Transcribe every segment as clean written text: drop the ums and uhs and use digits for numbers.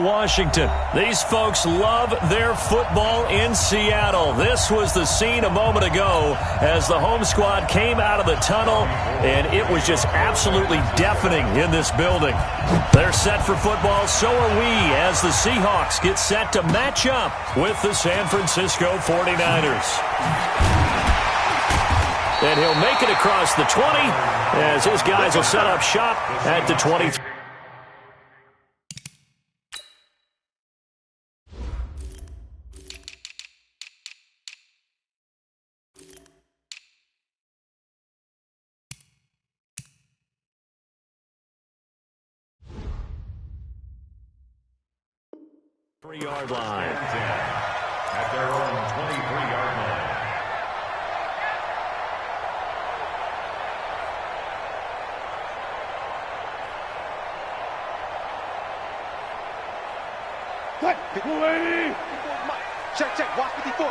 Washington. These folks love their football in Seattle. This was the scene a moment ago as the home squad came out of the tunnel, and it was just absolutely deafening in this building. They're set for football, so are we, as the Seahawks get set to match up with the San Francisco 49ers. And he'll make it across the 20 as his guys will set up shop at the 23. Three-yard line. At their own 23-yard line. Check. Watch 54.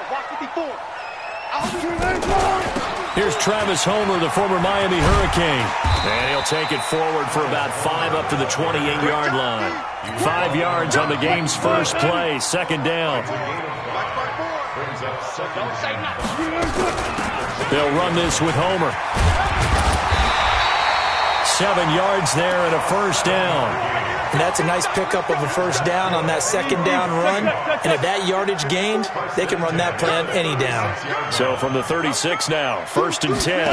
Here's Travis Homer, the former Miami Hurricane. And he'll take it forward for about 5 up to the 28-yard line. 5 yards on the game's first play, second down. They'll run this with Homer. 7 yards there and a first down. And that's a nice pickup of a first down on that second down run. And at that yardage gained, they can run that play on any down. So from the 36 now, first and 10.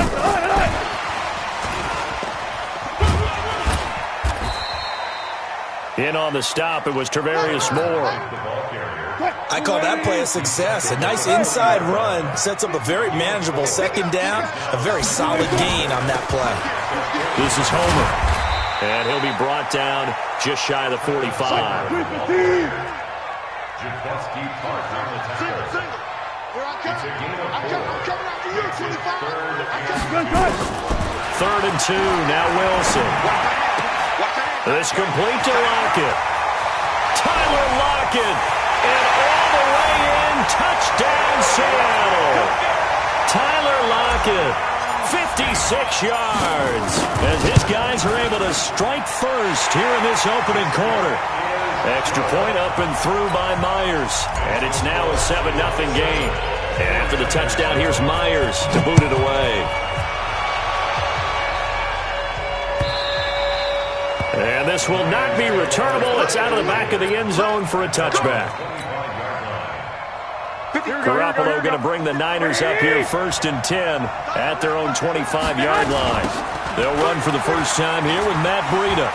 In on the stop, it was Travarius Moore. I call that play a success. A nice inside run sets up a very manageable second down, a very solid gain on that play. This is Homer. And he'll be brought down just shy of the 45. Third and 2, now Wilson. This complete to Lockett. Tyler Lockett, and all the way in, touchdown Seattle. Tyler Lockett, 56 yards, as his guys are able to strike first here in this opening quarter. Extra point up and through by Myers, and it's now a 7-0 game. And after the touchdown, here's Myers to boot it away. And this will not be returnable. It's out of the back of the end zone for a touchback. Garoppolo going to bring the Niners up here first and 10 at their own 25-yard line. They'll run for the first time here with Matt Breida.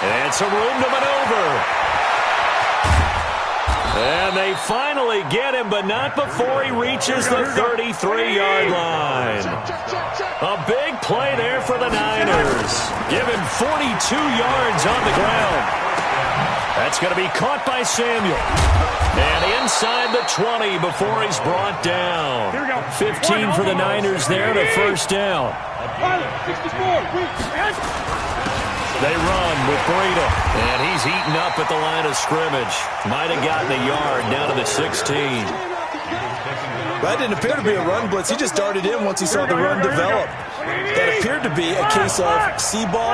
And some room to maneuver. And they finally get him, but not before he reaches the 33-yard line. A big play there for the Niners. Give him 42 yards on the ground. That's going to be caught by Samuel. And inside the 20 before he's brought down. 15 for the Niners there to first down. They run with Breida, and he's eaten up at the line of scrimmage. Might have gotten a yard down to the 16. That didn't appear to be a run blitz. He just darted in once he saw the run develop. That appeared to be a case of see ball,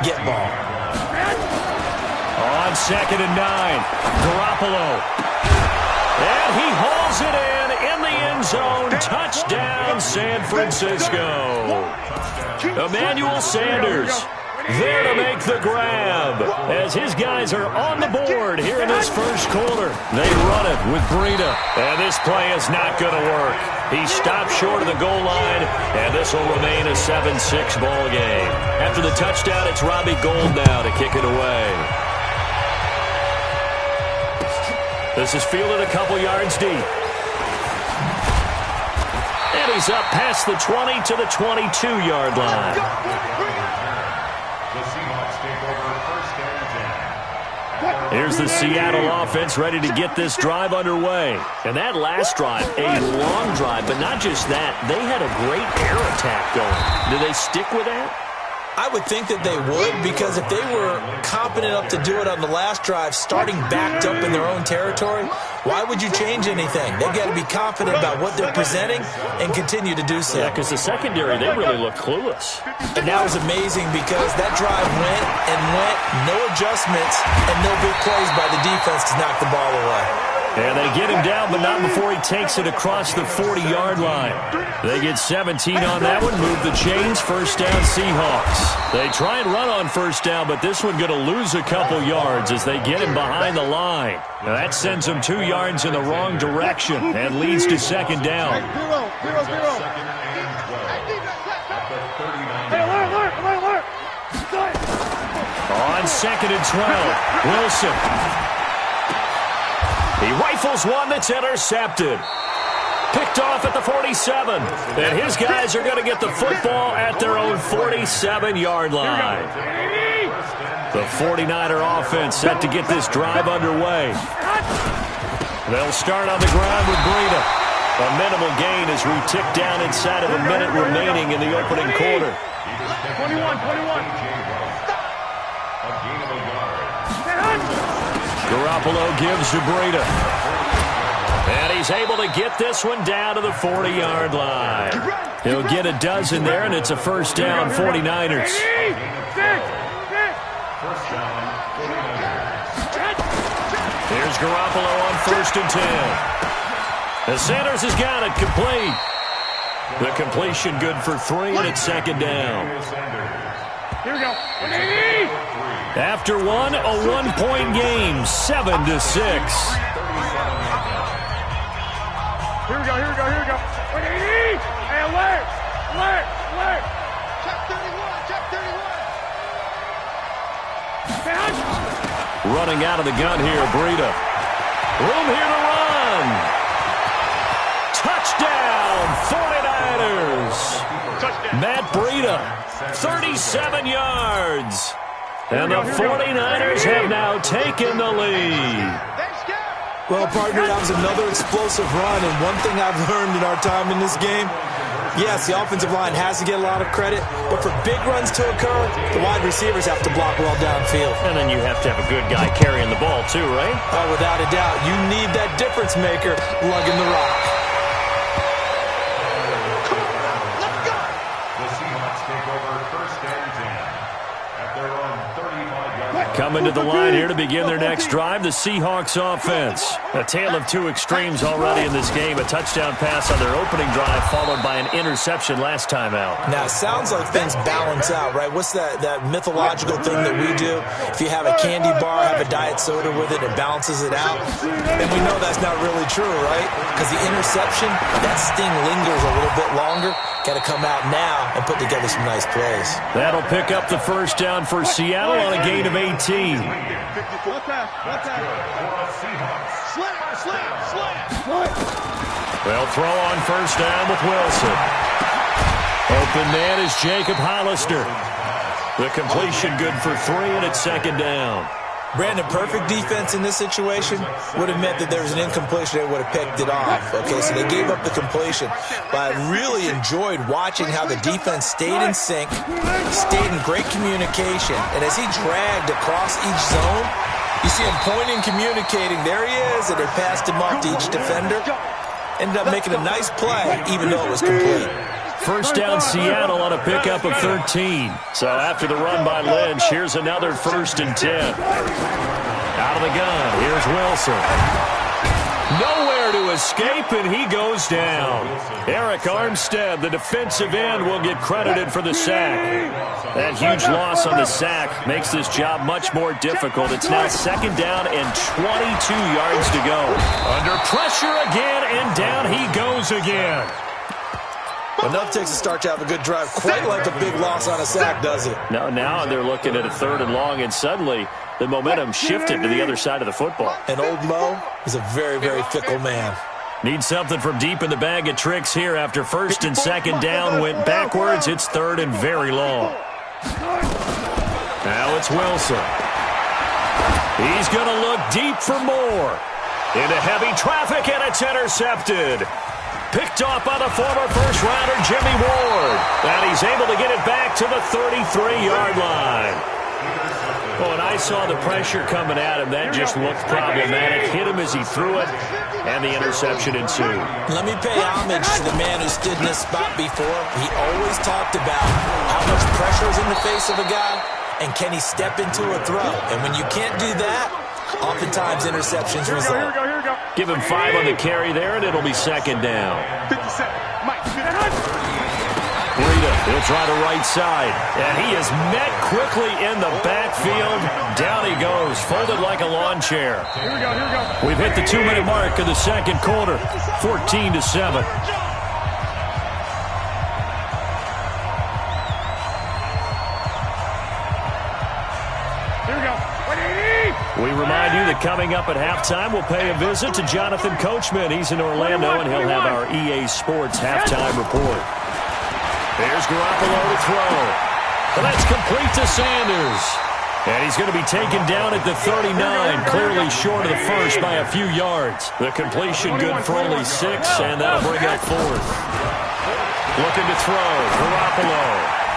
get ball. On second and 9, Garoppolo. And he hauls it in the end zone. Touchdown, San Francisco. Emmanuel Sanders there to make the grab as his guys are on the board here in this first quarter. They run it with Breida, and this play is not going to work. He stopped short of the goal line, and this will remain a 7-6 ball game. After the touchdown, it's Robbie Gould now to kick it away. This is fielded a couple yards deep. And he's up past the 20 to the 22-yard line. Here's the Seattle offense ready to get this drive underway. And that last drive, a long drive, but not just that. They had a great air attack going. Do they stick with that? I would think that they would, because if they were competent enough to do it on the last drive, starting backed up in their own territory, why would you change anything? They've got to be confident about what they're presenting and continue to do so. Yeah, because the secondary, they really look clueless. And that was amazing because that drive went and went, no adjustments, and no big plays by the defense to knock the ball away. And they get him down, but not before he takes it across the 40-yard line. They get 17 on that one, move the chains, first down Seahawks. They try and run on first down, but this one going to lose a couple yards as they get him behind the line. Now that sends him 2 yards in the wrong direction and leads to second down. On second and 12, Wilson. He rifles one that's intercepted. Picked off at the 47. And his guys are going to get the football at their own 47-yard line. The 49er offense set to get this drive underway. They'll start on the ground with Breida. A minimal gain as we tick down inside of a minute remaining in the opening quarter. 21. Garoppolo gives to Breida. And he's able to get this one down to the 40-yard line. He'll get a dozen there, and it's a first down, 49ers. Here's Garoppolo on first and 10. The Sanders has got it complete. The completion good for 3, and it's second down. Here we go. After one, a one-point game, 7-6. Here we go. Hey, alert. Check 31. Running out of the gun here, Breida. Room here to run. Touchdown, 49ers. Matt Breida, 37 yards. And the 49ers have now taken the lead. Well, partner, that was another explosive run, and one thing I've learned in our time in this game, yes, the offensive line has to get a lot of credit, but for big runs to occur, the wide receivers have to block well downfield. And then you have to have a good guy carrying the ball too, right? Oh, without a doubt. You need that difference maker lugging the rock. Coming to the line here to begin their next drive, the Seahawks offense. A tale of two extremes already in this game. A touchdown pass on their opening drive followed by an interception last time out. Now, it sounds like things balance out, right? What's that mythological thing that we do? If you have a candy bar, have a diet soda with it, it balances it out. And we know that's not really true, right? Because the interception, that sting lingers a little bit longer. Got to come out now and put together some nice plays. That'll pick up the first down for Seattle on a gain of 18. They'll throw on first down with Wilson. Open man is Jacob Hollister. The completion good for 3, and it's second down. Brandon, perfect defense in this situation would have meant that there was an incompletion. They would have picked it off. Okay, so they gave up the completion. But I really enjoyed watching how the defense stayed in sync, stayed in great communication. And as he dragged across each zone, you see him pointing, communicating. There he is, and they passed him off to each defender. Ended up making a nice play, even though it was complete. First down Seattle on a pickup of 13. So after the run by Lynch, here's another first and 10. Out of the gun, here's Wilson. Nowhere to escape, and he goes down. Eric Armstead, the defensive end, will get credited for the sack. That huge loss on the sack makes this job much more difficult. It's now second down and 22 yards to go. Under pressure again, and down he goes again. Enough takes a start to have a good drive, quite like a big loss on a sack, does it? No, now they're looking at a third and long, and suddenly the momentum shifted to the other side of the football. And old Mo is a very, very fickle man. Need something from deep in the bag of tricks here after first and second down went backwards. It's third and very long. Now it's Wilson. He's going to look deep for more. Into heavy traffic, and it's intercepted. Picked off by the former first-rounder Jimmy Ward. And he's able to get it back to the 33-yard line. When I saw the pressure coming at him, that just looked problematic. Hit him as he threw it, and the interception ensued. Let me pay homage to the man who stood in this spot before. He always talked about how much pressure is in the face of a guy, and can he step into a throw. And when you can't do that, oftentimes interceptions result. Here we go. Give him 5 on the carry there, and it'll be second down. 57. Mike, Rita, he'll try the right side, and he is met quickly in the backfield. Down he goes, folded like a lawn chair. Here we go. We've hit the 2-minute mark of the second quarter, 14-7. Here we go. 180. We remind you that coming up at halftime, we'll pay a visit to Jonathan Coachman. He's in Orlando, and he'll have our EA Sports halftime report. There's Garoppolo to throw. Well, that's complete to Sanders. And he's going to be taken down at the 39, clearly short of the first by a few yards. The completion good for only 6, and that'll bring up 4th. Looking to throw. Garoppolo.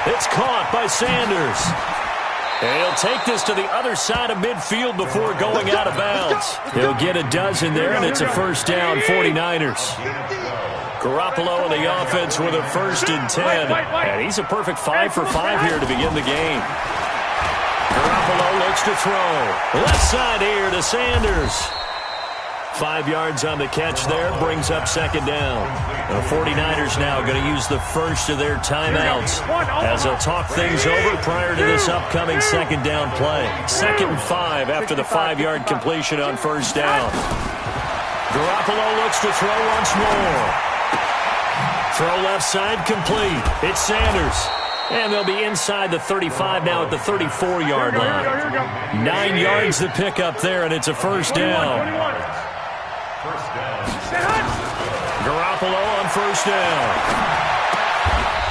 It's caught by Sanders. And he'll take this to the other side of midfield before going out of bounds. He'll get a dozen there, and it's a first down, 49ers. Garoppolo and the offense with a 1st and 10. And he's a perfect 5 for 5 here to begin the game. Garoppolo looks to throw. Left side here to Sanders. 5 yards on the catch there, brings up second down. The 49ers now going to use the first of their timeouts as they'll talk things over prior to this upcoming second down play. 2nd and 5 after the 5-yard completion on first down. Garoppolo looks to throw once more. Throw left side complete. It's Sanders. And they'll be inside the 35 now at the 34-yard line. 9 yards to pick up there, and it's a first down. Garoppolo on first down.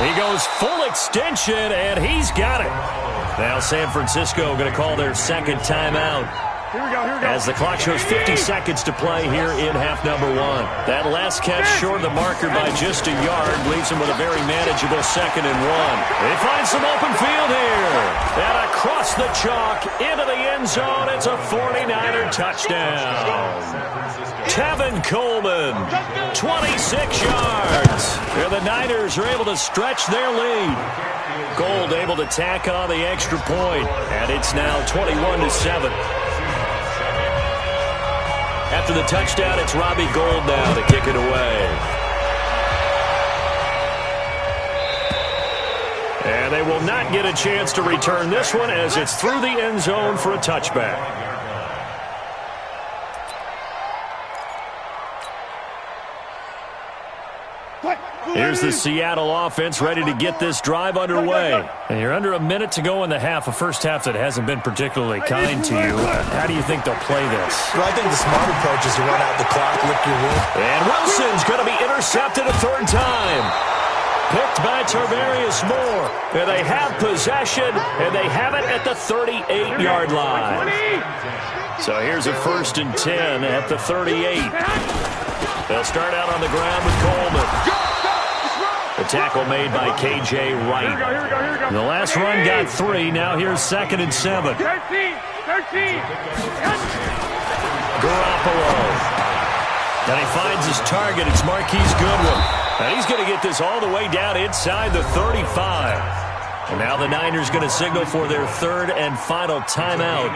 He goes full extension, and he's got it. Now San Francisco going to call their second timeout. Here we go. As the clock shows 50 seconds to play here in half number 1. That last catch short of the marker by just a yard leaves him with a very manageable 2nd and 1. They find some open field here. And across the chalk into the end zone. It's a 49er touchdown. Tevin Coleman, 26 yards. And the Niners are able to stretch their lead. Gold able to tack on the extra point. And it's now 21-7. After the touchdown, it's Robbie Gould now to kick it away. And they will not get a chance to return this one as it's through the end zone for a touchback. Here's the Seattle offense ready to get this drive underway. And you're under a minute to go in the half, a first half that hasn't been particularly kind to you. How do you think they'll play this? Well, I think the smart approach is to run out the clock, lick your wound. And Wilson's going to be intercepted a 3rd time. Picked by Tarvarius Moore. And they have possession, and they have it at the 38-yard line. So here's a 1st and 10 at the 38. They'll start out on the ground with Coleman. The tackle made by K.J. Wright. The last run got 3. Now here's 2nd and 7. 13. Garoppolo. And he finds his target. It's Marquise Goodwin. And he's going to get this all the way down inside the 35. And now the Niners going to signal for their 3rd and final timeout,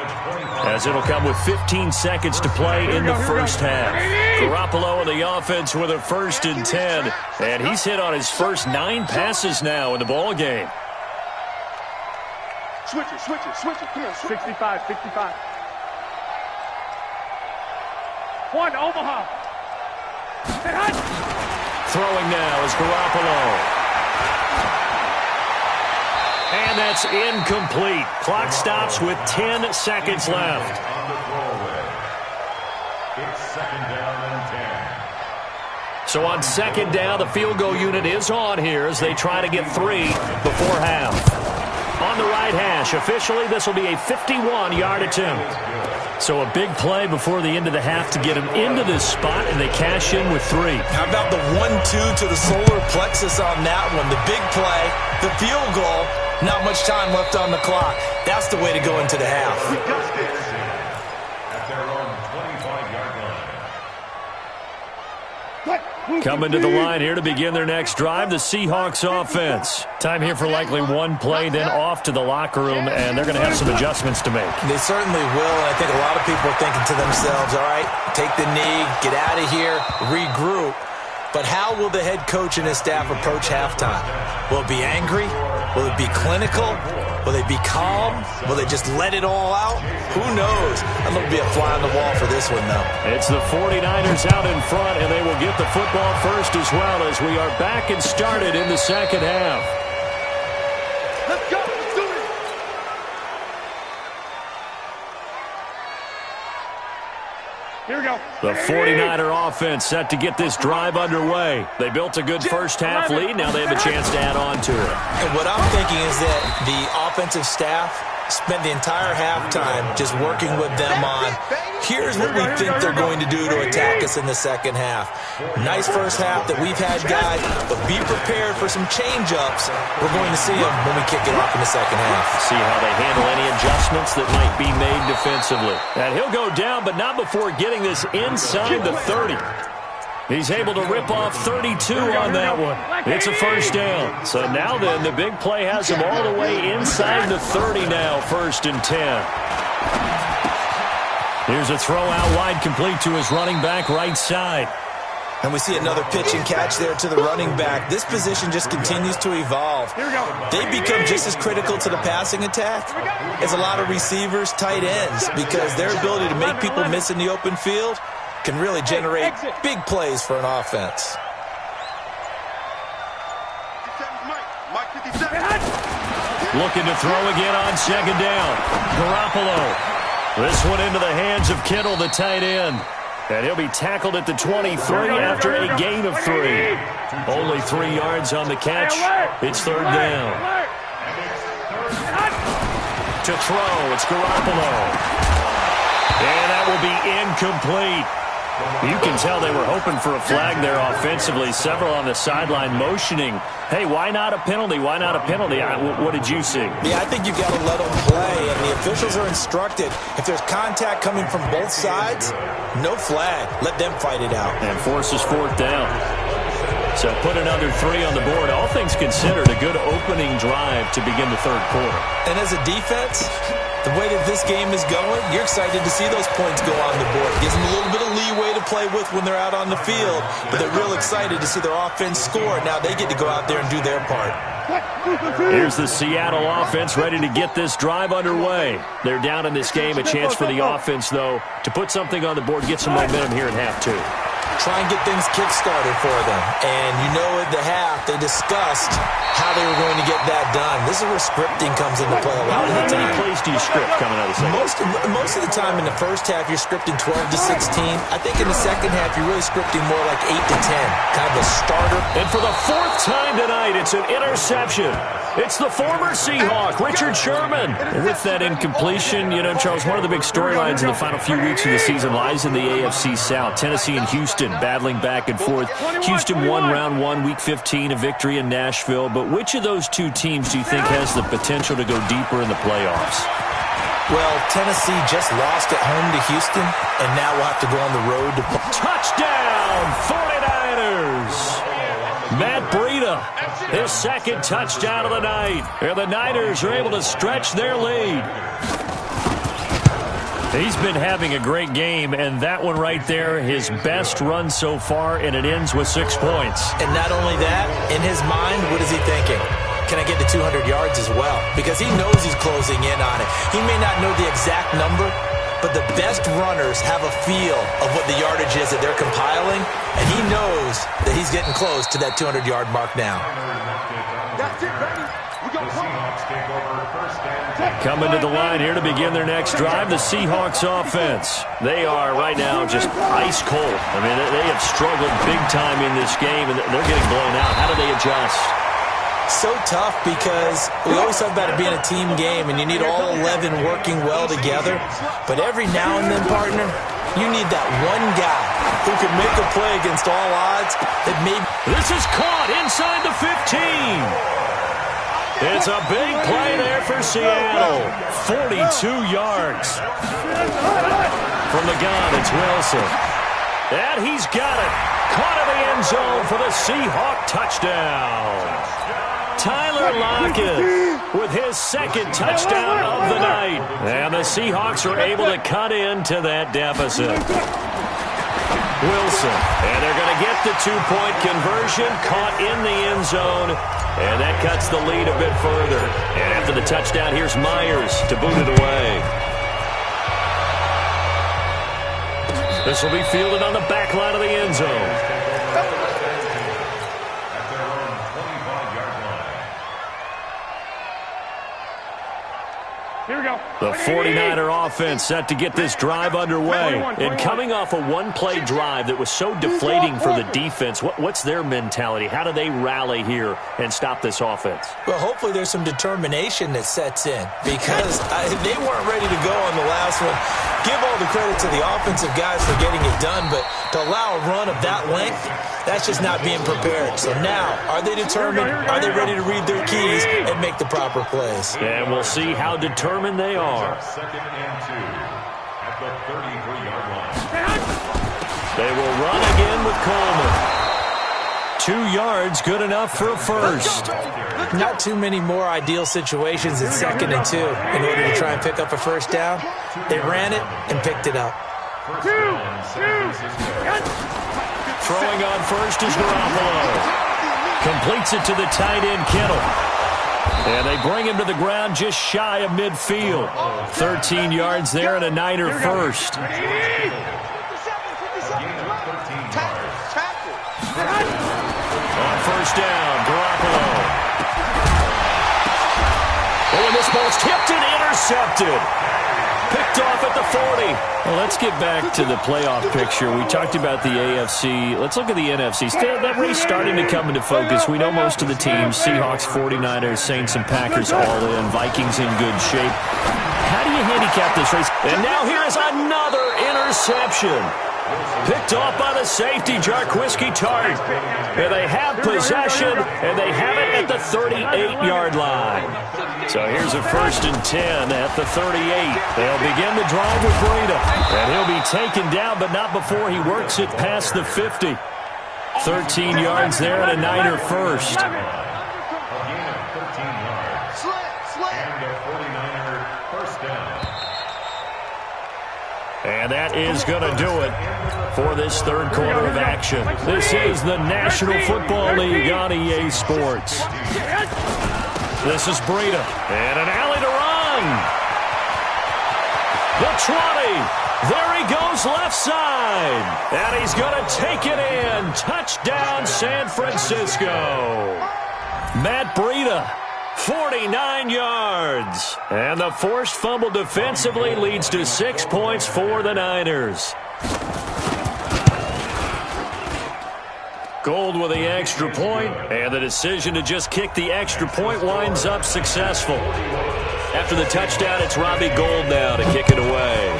as it'll come with 15 seconds to play in the first half. Garoppolo in the offense with a 1st and 10. And he's hit on his first 9 passes now in the ball game. Switch it. Come here. 65. 1, Omaha. Throwing now is Garoppolo. And that's incomplete. Clock stops with 10 seconds left. It's 2nd down and 10. So on 2nd down, the field goal unit is on here as they try to get 3 before half. On the right hash, officially, this will be a 51-yard attempt. So a big play before the end of the half to get them into this spot, and they cash in with 3. How about the 1-2 to the solar plexus on that one? The big play, the field goal, not much time left on the clock. That's the way to go into the half. At their own 25-yard line. Coming to the line here to begin their next drive, the Seahawks offense. Time here for likely one play, then off to the locker room, and they're going to have some adjustments to make. They certainly will, and I think a lot of people are thinking to themselves, all right, take the knee, get out of here, regroup. But how will the head coach and his staff approach halftime? Will it be angry? Will it be clinical? Will they be calm? Will they just let it all out? Who knows? I'm going to be a fly on the wall for this one, though. It's the 49ers out in front, and they will get the football first as well as we are back and started in the second half. Let's go. Let's do it. Here we go. The 49er offense set to get this drive underway. They built a good first half lead. Now they have a chance to add on to it. And what I'm thinking is that the offensive staff spent the entire halftime just working with them on, here's what we think they're going to do to attack us in the second half. Nice first half that we've had, guys, but be prepared for some change-ups. We're going to see them when we kick it off in the second half. See how they handle any adjustments that might be made defensively. And he'll go down, but not before getting this inside the 30. He's able to rip off 32 on that one. It's a first down. So now then, the big play has him all the way inside the 30 now, 1st and 10. Here's a throw out wide, complete to his running back right side. And we see another pitch and catch there to the running back. This position just continues to evolve. They become just as critical to the passing attack as a lot of receivers, tight ends, because their ability to make people miss in the open field can really generate big plays for an offense. Looking to throw again on second down. Garoppolo. This one into the hands of Kittle, the tight end. And he'll be tackled at the 23 after a gain of 3. Only 3 yards on the catch. It's 3rd down. To throw, it's Garoppolo. And that will be incomplete. You can tell they were hoping for a flag there offensively. Several on the sideline motioning, hey, why not a penalty? Why not a penalty? What did you see? Yeah, I think you've got to let them play, and the officials are instructed. If there's contact coming from both sides, no flag. Let them fight it out. And forces 4th down. So put another 3 on the board. All things considered, a good opening drive to begin the 3rd quarter. And as a defense, the way that this game is going, you're excited to see those points go on the board. It gives them a little bit of leeway to play with when they're out on the field, but they're real excited to see their offense score. Now they get to go out there and do their part. Here's the Seattle offense ready to get this drive underway. They're down in this game. A chance for the offense, though, to put something on the board, get some momentum here in half 2. Try and get things kick-started for them. And you know at the half, they discussed how they were going to get that done. This is where scripting comes into play a lot of the time. How many plays do you script coming out of the second? Most of the time in the first half, you're scripting 12 to 16. I think in the second half, you're really scripting more like 8 to 10. Kind of a starter. And for the 4th time tonight, it's an interception. It's the former Seahawk, Richard Sherman. And with that incompletion, you know, Charles, one of the big storylines in the final few weeks of the season lies in the AFC South. Tennessee and Houston battling back and forth. Houston won round 1, week 15, a victory in Nashville. But which of those two teams do you think has the potential to go deeper in the playoffs? Well, Tennessee just lost at home to Houston, and now we'll have to go on the road to play. Touchdown, 49ers! Matt Breida, his 2nd touchdown of the night. And the Niners are able to stretch their lead. He's been having a great game, and that one right there, his best run so far, and it ends with 6 points. And not only that, in his mind, what is he thinking? Can I get to 200 yards as well? Because he knows he's closing in on it. He may not know the exact number, but the best runners have a feel of what the yardage is that they're compiling, and he knows that he's getting close to that 200-yard mark now. That's it, baby. We got Coming to the line here to begin their next drive, the Seahawks offense. They are right now just ice cold. I mean, they have struggled big time in this game, and they're getting blown out. How do they adjust? So tough because we always talk about it being a team game and you need all 11 working well together. But every now and then, partner, you need that one guy who can make a play against all odds that maybe... This is caught inside the 15. It's a big play there for Seattle. 42 yards. From the gun, it's Wilson. And he's got it. Caught in the end zone for the Seahawk touchdown. Tyler Lockett with his second touchdown of the night. And the Seahawks are able to cut into that deficit. Wilson, and they're going to get the two-point conversion, caught in the end zone, and that cuts the lead a bit further. And after the touchdown, here's Myers to boot it away. This will be fielded on the back line of the end zone. Here we go. The 49er offense set to get this drive underway. And coming off a one-play drive that was so deflating for the defense, what's their mentality? How do they rally here and stop this offense? Well, hopefully there's some determination that sets in because they weren't ready to go on the last one. Give all the credit to the offensive guys for getting it done, but to allow a run of that length, that's just not being prepared. So now, are they determined? Are they ready to read their keys and make the proper plays? And we'll see how determined they are. Second and 2 at the 33-yard line. They will run again with Coleman. 2 yards, good enough for a first. Not too many more ideal situations at 2nd and 2 in order to try and pick up a first down. They ran it and picked it up. Throwing on first is Garoppolo. Completes it to the tight end, Kittle. And they bring him to the ground just shy of midfield. 13 yards there and a Niner first. On first down, Garoppolo. Oh, and this ball's tipped and intercepted. Picked off at the 40. Well, let's get back to the playoff picture. We talked about the AFC. Let's look at the NFC. That race starting to come into focus. We know most of the teams, Seahawks, 49ers, Saints, and Packers all in. Vikings in good shape. How do you handicap this race? And now here is another interception. Picked off by the safety, Jarquiski Tart. And they have possession, and they have it at the 38-yard line. So here's a 1st and 10 at the 38. They'll begin the drive with Breida. And he'll be taken down, but not before he works it past the 50. 13 yards there and a Niner first. A gain of 13 yards. And a 49er first down. And that is going to do it for this third quarter of action. This is the National Football League on EA Sports. This is Breida. And an alley to run. The 20. There he goes left side. And he's going to take it in. Touchdown, San Francisco. Matt Breida. 49 yards. And the forced fumble defensively leads to 6 points for the Niners. Gold with the extra point, and the decision to just kick the extra point winds up successful. After the touchdown, it's Robbie Gould now to kick it away.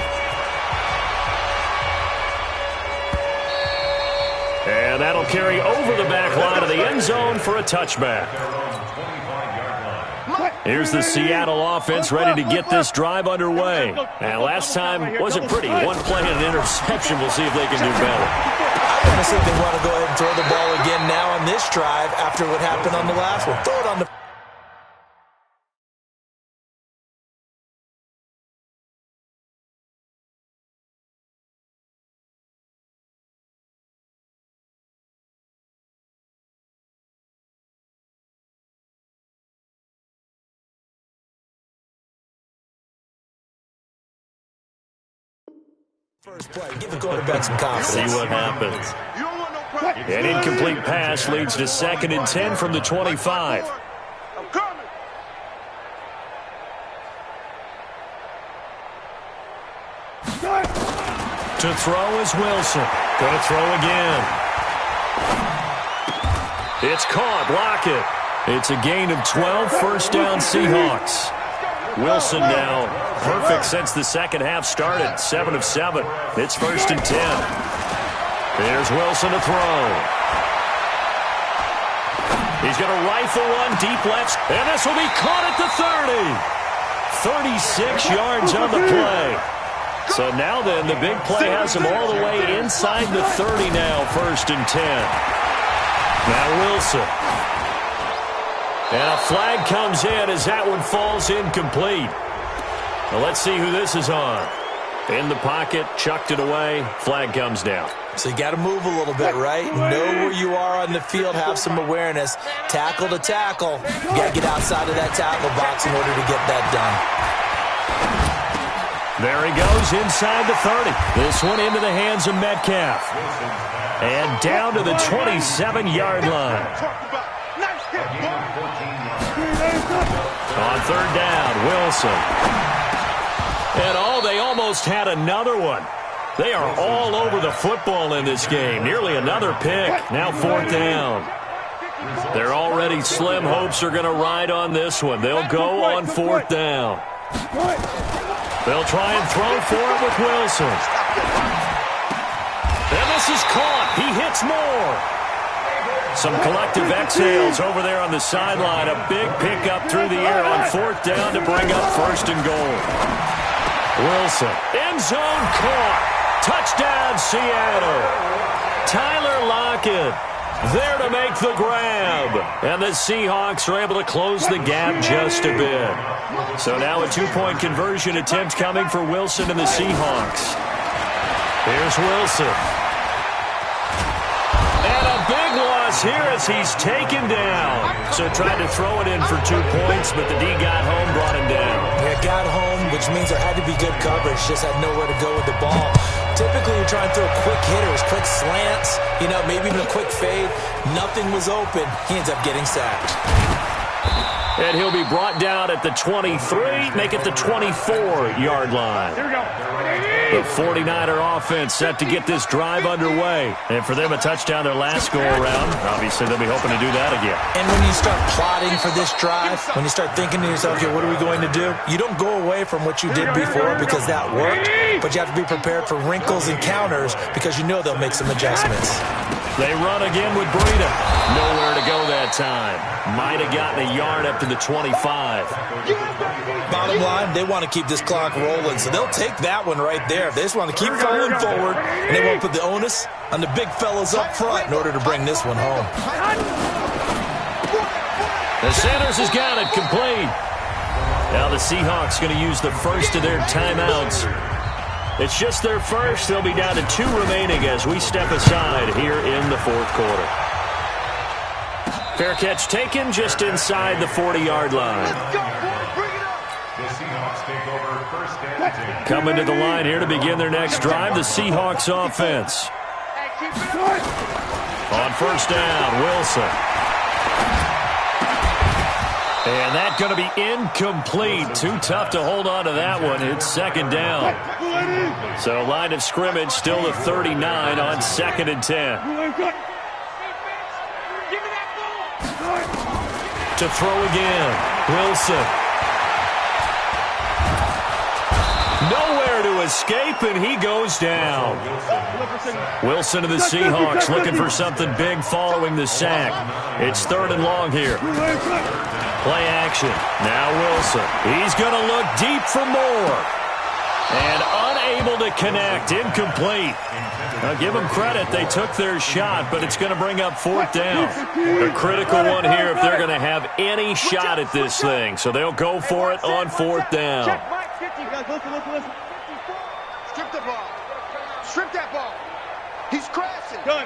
And that'll carry over the back line of the end zone for a touchback. Here's the Seattle offense ready to get this drive underway. And last time wasn't pretty. One play and an interception. We'll see if they can do better. I honestly think they want to go ahead and throw the ball again now on this drive after what happened on the last one. Throw it on the... First play, give the quarterback some confidence. See what happens. An incomplete pass leads to 2nd and 10 from the 25. To throw is Wilson. Going to throw again. It's caught. Lockett. It's a gain of 12, first down Seahawks. Wilson now perfect since the second half started, 7 of 7. It's 1st and 10. Here's Wilson to throw. He's going to rifle one deep left, and this will be caught at the 30. 36 yards on the play. So now then, the big play has him all the way inside the 30 now, 1st and 10. Now Wilson. And a flag comes in as that one falls incomplete. Now let's see who this is on. In the pocket, chucked it away, flag comes down. So you got to move a little bit, right? Know where you are on the field, have some awareness. Tackle to tackle. You got to get outside of that tackle box in order to get that done. There he goes inside the 30. This one into the hands of Metcalf. And down to the 27-yard line. On 3rd down, Wilson. And they almost had another one. They are all over the football in this game. Nearly another pick. Now 4th down. They're already slim hopes are going to ride on this one. They'll go on 4th down. They'll try and throw for it with Wilson. And this is caught. He hits more. Some collective exhales over there on the sideline. A big pickup through the air on 4th down to bring up 1st and goal. Wilson, end zone caught. Touchdown, Seattle. Tyler Lockett there to make the grab. And the Seahawks are able to close the gap just a bit. So now a 2-point conversion attempt coming for Wilson and the Seahawks. Here's Wilson. And a big loss here as he's taken down. So tried to throw it in for 2 points, but the D got home, brought him down. Yeah, got home, which means there had to be good coverage. Just had nowhere to go with the ball. Typically, you're trying to throw quick hitters, quick slants, maybe even a quick fade. Nothing was open. He ends up getting sacked. And he'll be brought down at the 23, make it the 24-yard line. Here we go. The 49er offense set to get this drive underway. And for them, a touchdown their last go-around. Obviously, they'll be hoping to do that again. And when you start plotting for this drive, when you start thinking to yourself, okay, what are we going to do? You don't go away from what you did before because that worked, but you have to be prepared for wrinkles and counters because you know they'll make some adjustments. They run again with Breida. Nowhere to go that time. Might have gotten a yard up to the 25. Bottom line, they want to keep this clock rolling, so they'll take that one right there. They just want to keep falling forward, and they won't put the onus on the big fellas up front in order to bring this one home. The Sanders has got it complete. Now the Seahawks going to use the first of their timeouts. It's just their first. They'll be down to 2 remaining as we step aside here in the 4th quarter. Fair catch taken just inside the 40-yard line. Coming to the line here to begin their next drive, the Seahawks offense. On 1st down, Wilson. And that's going to be incomplete. Too tough to hold on to that one. It's 2nd down. So line of scrimmage still the 39 on 2nd and 10. To throw again, Wilson. Nowhere to escape, and he goes down. Wilson of the Seahawks looking for something big following the sack. It's 3rd and long here. Play action. Now Wilson. He's going to look deep for more. And unable to connect. Incomplete. Now give them credit. They took their shot, but it's going to bring up 4th down. A critical one here if they're going to have any shot at this thing. So they'll go for it on 4th down. Listen. Strip the ball. Strip that ball. He's crashing. Gun.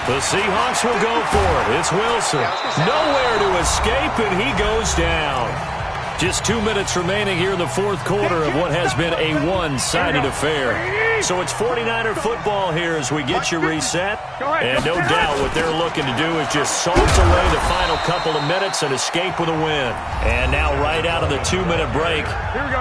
The Seahawks will go for it. It's Wilson. Nowhere to escape, and he goes down. Just 2 minutes remaining here in the fourth quarter of what has been a one-sided affair. So it's 49er football here as we get you reset. And no doubt what they're looking to do is just salt away the final couple of minutes and escape with a win. And now right out of the 2-minute break,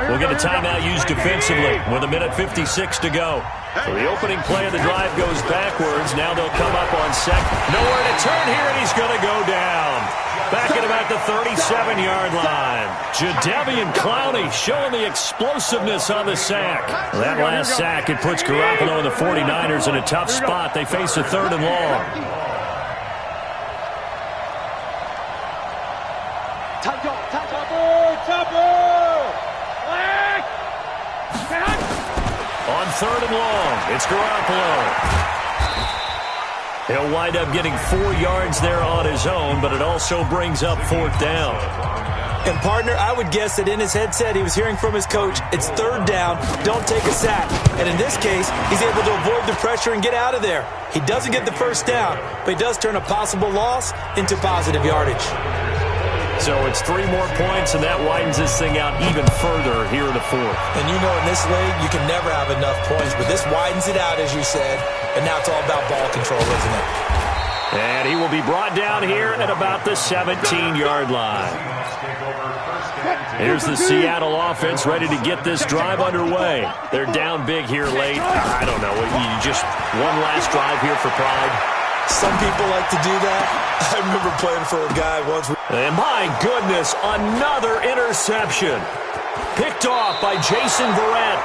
we'll get a timeout used defensively with 1:56 to go. So the opening play of the drive goes backwards. Now they'll come up on second. Nowhere to turn here, and he's going to go down. Back at about the 37-yard line. Jadeveon Clowney showing the explosiveness on the sack. That last sack, it puts Garoppolo and the 49ers in a tough spot. They face a 3rd and long. On 3rd and long, it's Garoppolo. He'll wind up getting 4 yards there on his own, but it also brings up 4th down. And, partner, I would guess that in his headset he was hearing from his coach, it's 3rd down, don't take a sack. And in this case, he's able to avoid the pressure and get out of there. He doesn't get the 1st down, but he does turn a possible loss into positive yardage. So it's 3 more points, and that widens this thing out even further here in the 4th. And you know in this league, you can never have enough points, but this widens it out, as you said, and now it's all about ball control, isn't it? And he will be brought down here at about the 17-yard line. Here's the Seattle offense ready to get this drive underway. They're down big here late. I don't know. You just one last drive here for pride. Some people like to do that. I remember playing for a guy once. And my goodness, another interception. Picked off by Jason Verrett.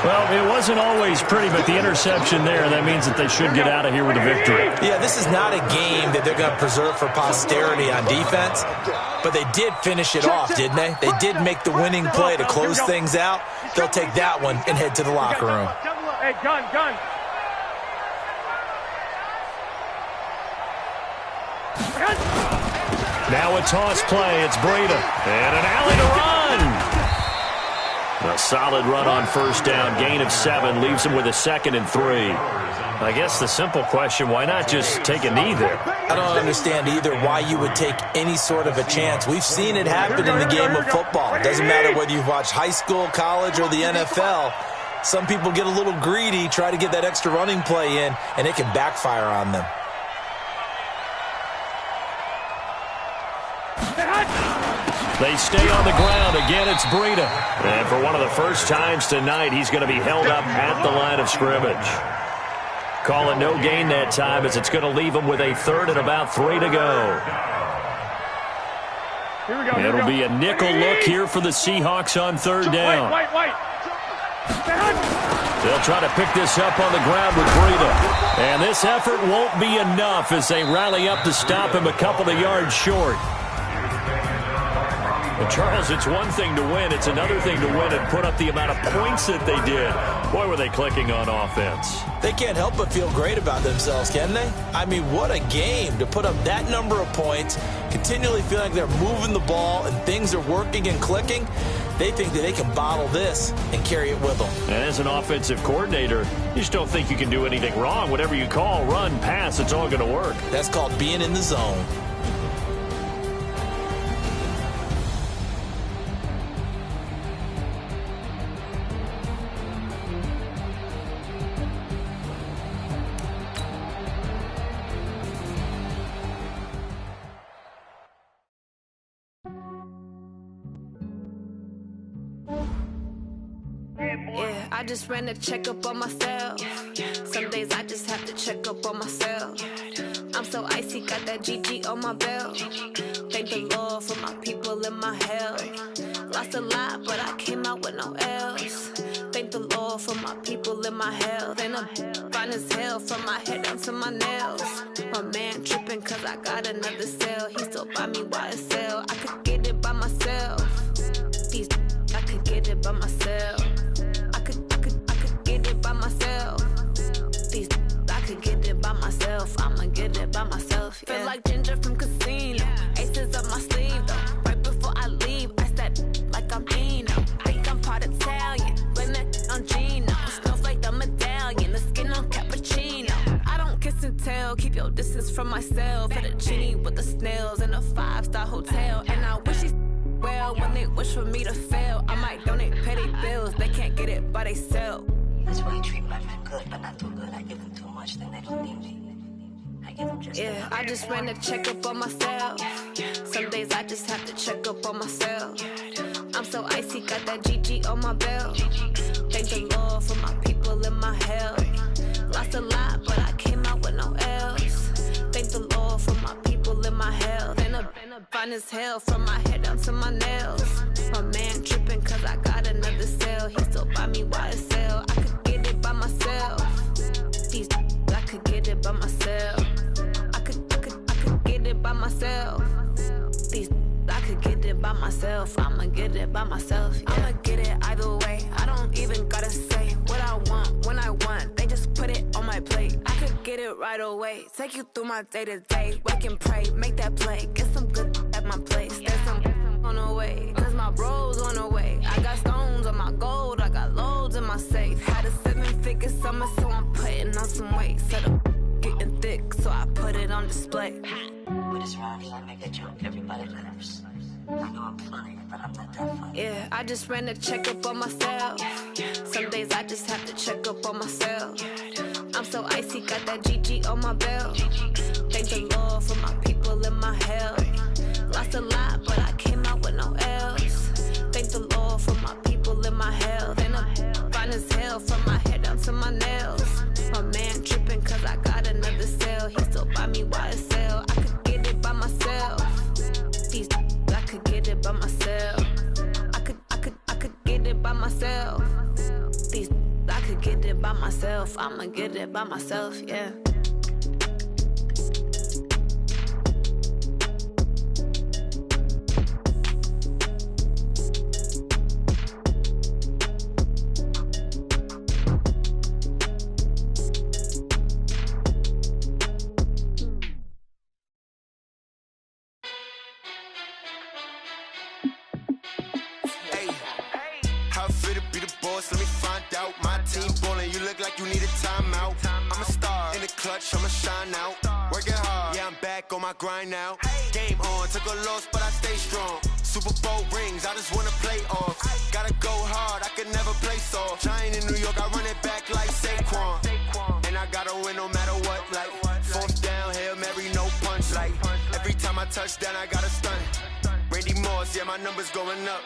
Well, it wasn't always pretty, but the interception there, that means that they should get out of here with a victory. Yeah, this is not a game that they're going to preserve for posterity on defense, but they did finish it off, didn't they? They did make the winning play to close things out. They'll take that one and head to the locker room. Hey, gun. Now a toss play. It's Breida. And an alley to run. A solid run on 1st down. Gain of 7 leaves him with a 2nd and 3. I guess the simple question, why not just take a knee there? I don't understand either why you would take any sort of a chance. We've seen it happen in the game of football. It doesn't matter whether you watch high school, college, or the NFL. Some people get a little greedy, try to get that extra running play in, and it can backfire on them. They stay on the ground. Again, it's Breida. And for one of the first times tonight, he's going to be held up at the line of scrimmage. Call it no gain that time as it's going to leave him with a 3rd and about 3 to go. It'll be a nickel look here for the Seahawks on 3rd down. They'll try to pick this up on the ground with Breida. And this effort won't be enough as they rally up to stop him a couple of yards short. But Charles, it's one thing to win. It's another thing to win and put up the amount of points that they did. Boy, were they clicking on offense. They can't help but feel great about themselves, can they? I mean, what a game to put up that number of points, continually feeling like they're moving the ball and things are working and clicking. They think that they can bottle this and carry it with them. And as an offensive coordinator, you just don't think you can do anything wrong. Whatever you call, run, pass, it's all going to work. That's called being in the zone. Yeah, I just ran a checkup on myself. Some days I just have to check up on myself. I'm so icy, got that GG on my belt. Thank the Lord for my people and my health. Lost a lot, but I came out with no else. Thank the Lord for my people and my health. And I'm fine as hell from my head down to my nails. My man tripping cause I got another cell. He still buy me YSL. I could get it by myself. I could get it by myself. I could get it by myself. I could get it by myself. I'ma get it by myself. Yeah. Feel like Ginger from Casino. Aces up my sleeve though. Right before I leave, I step like I'm Dino. Think I'm part Italian. Blame that on Gino. Snowflake the medallion. The skin on cappuccino. I don't kiss and tell. Keep your distance from myself. At a genie with the snails in a 5-star hotel. And I wish he's well. smile when they wish for me to fail. I might donate, pay their bills. They can't get it by themselves. That's why you treat my friend good, but not too good. I give them too much, then they don't need me. I give them just enough. I just ran a checkup on myself. Some days I just have to check up on myself. I'm so icy, got that GG on my belt. Thank the Lord for my people in my health. Lost a lot, but I came out with no L's. Thank the Lord for my people in my health. Been a fine as hell from my head down to my nails. My man tripping cause I got another cell. He still buy me YSL. I could get it by myself. These I could get it by myself. I could get it by myself. These I could get it by myself. I'ma get it by myself. Yeah. I'ma get it either way. I don't even gotta say what I want when I want. They just put it on my plate. I could get it right away. Take you through my day to day. Wake and pray, make that play. Get some good at my place. There's some on the way. Cause my bros on the way. I got stones on my gold. I got loads in my safe. Had a 7-figure summer, so I'm putting on some weight. Set up getting thick, so I put it on display. With this round here, I make a joke. Everybody laughs. I know I'm funny, but I'm not that funny. Yeah, I just ran a checkup on myself. Some days I just have to check up on myself. I'm so icy, got that GG on my belt. Thank the Lord for my people in my health. Lost a lot, but I came out with no L's. Thank the Lord for my people in my health. And I'm fine as hell from my head down to my nails. My man tripping cause I got another cell. He still buy me YSL. I could get it by myself. These I could get it by myself. I could get it by myself. These I could get it by myself. I'ma get it by myself, yeah. Let me find out. My team ballin', you look like you need a timeout. I'm a star in the clutch, I'ma shine out. Working hard, yeah, I'm back on my grind now. Game on, took a loss, but I stay strong. Super Bowl rings, I just wanna play off. Gotta go hard, I can never play soft. Giant in New York, I run it back like Saquon. And I gotta win no matter what, like fourth down, Hail Mary, no punch. Like every time I touch down, I gotta stun. Randy Moss, yeah, my numbers going up.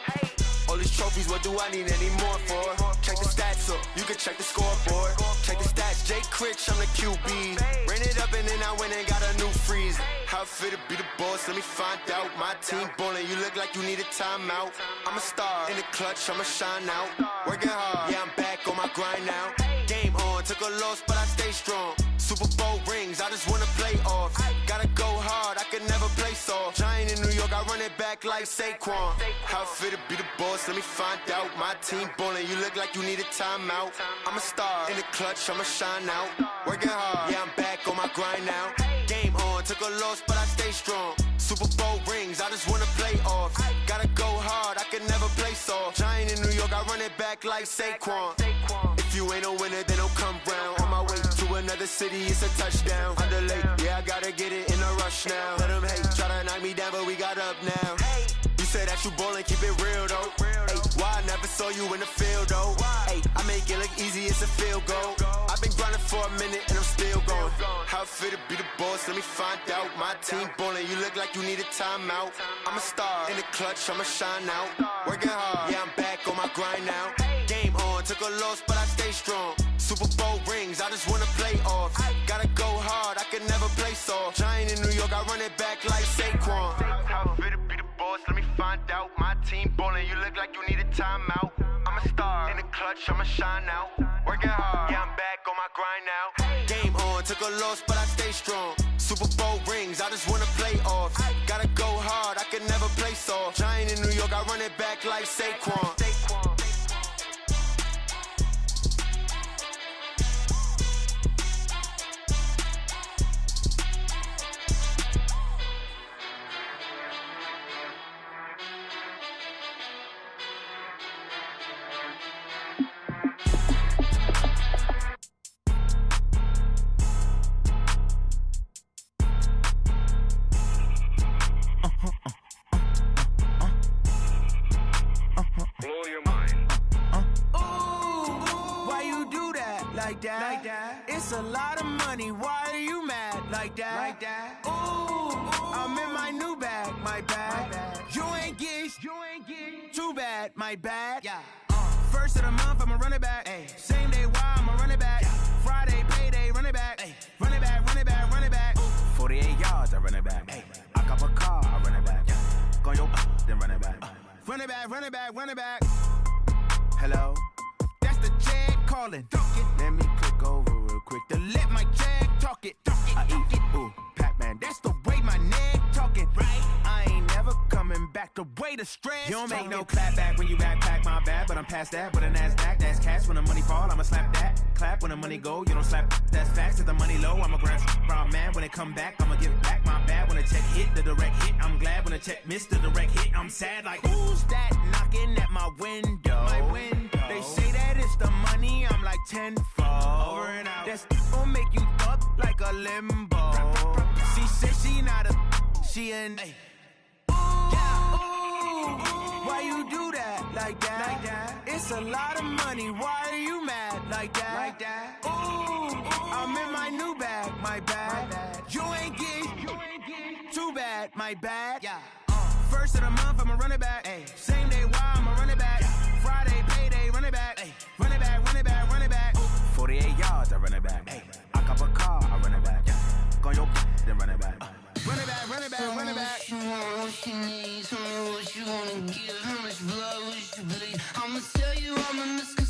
All these trophies, what do I need any more for? Check the stats up, you can check the scoreboard. Check the stats, Jay Critch, I'm the QB. Ran it up and then I went and got a new freeze. How it feel to be the boss, let me find out. My team ballin', you look like you need a timeout. I'm a star in the clutch, I'ma shine out. Working hard, yeah, I'm back on my grind now. Game on, took a loss, but I stay strong. Super Bowl rings, I just wanna play off. Gotta go hard, I can never play soft. Giant in New York, I run it back like Saquon. How it feel to be the boss, let me find out. My team ballin', you look like you need a timeout. I'm a star in the clutch, I'ma shine out. Working hard, yeah, I'm back on my grind now. Game on, took a loss, but I stay strong. Super Bowl rings, I just wanna play off. Gotta go hard, I can never play soft. Giant in New York, I run it back like Saquon. If you ain't a winner, then don't come round. On my way to another city, it's a touchdown. Underlay, yeah, I gotta get it in a rush now. Let them hate, try to knock me down, but we got up now. You say that you ballin', keep it real though. Ay, why I never saw you in the field though? Ay, I make it look easy, it's a field goal. I've been grinding for a minute and I'm still going. How it feel to be the boss, let me find out. My team ballin', you look like you need a timeout. I'm a star in the clutch, I'ma shine out. Working hard, yeah, I'm back on my grind now. Game on, took a loss, but I stay strong. Super Bowl rings, I just wanna play off. Gotta go hard, I can never play soft. Giant in New York, I run it back like Saquon. How it feel to be the boss, let me find out. My team ballin', you look like you need a timeout. I'm a star in the clutch, I'ma shine out. Working hard, yeah, I'm back on my grind now. Game on, took a loss, but I stay strong. Super Bowl rings, I just wanna play off. Gotta go hard, I can never play soft. Giant in New York, I run it back like Saquon. like that? It's a lot of money, why are you mad like that? Ooh, I'm in my new bag, my bad. You ain't getting too bad, my bad. First of the month, I'ma run it back. Same day, why I'ma run it back. Friday, payday, run it back. Run it back, run it back, run it back. 48 yards, I run it back. I cop a car, I run it back. Go your then run it back. Run it back, run it back, run it back. Hello? That's the Jag calling. Let me click over real quick to let my Jag talk it. I eat it, ooh, Pac-Man. That's the way my neck talking. I ain't never coming back the way the stress. You don't make no clap back when you backpack, my bad. But I'm past that with a NASDAQ. That's cash when the money fall, I'ma slap that. Clap when the money go, you don't slap. That's facts. If the money low, I'ma grab brown man. When it come back, I'ma give back my bad. When the check hit, the direct hit, I'm glad. When the check missed the direct hit, I'm sad. Like, who's that knocking at my window? They say that it's the money, I'm like tenfold. Over and out. That's gon' make you up like a limbo. She said she not a, she an. Why you do that like that? It's a lot of money, why are you mad like that? Ooh, I'm in my new bag, my bad. You ain't getting too bad, my bad. First of the month, I'ma run it back. Same day, why I'ma run it back. Friday, payday, run it back. Run it back, run it back, run it back. 48 yards, I run it back. I cop a car, I run it back. Go your then run it back. Run it back, run it back, run it back. What you want, what you need, tell me what you wanna give. How much blood, what you bleed. I'ma tell you I'm a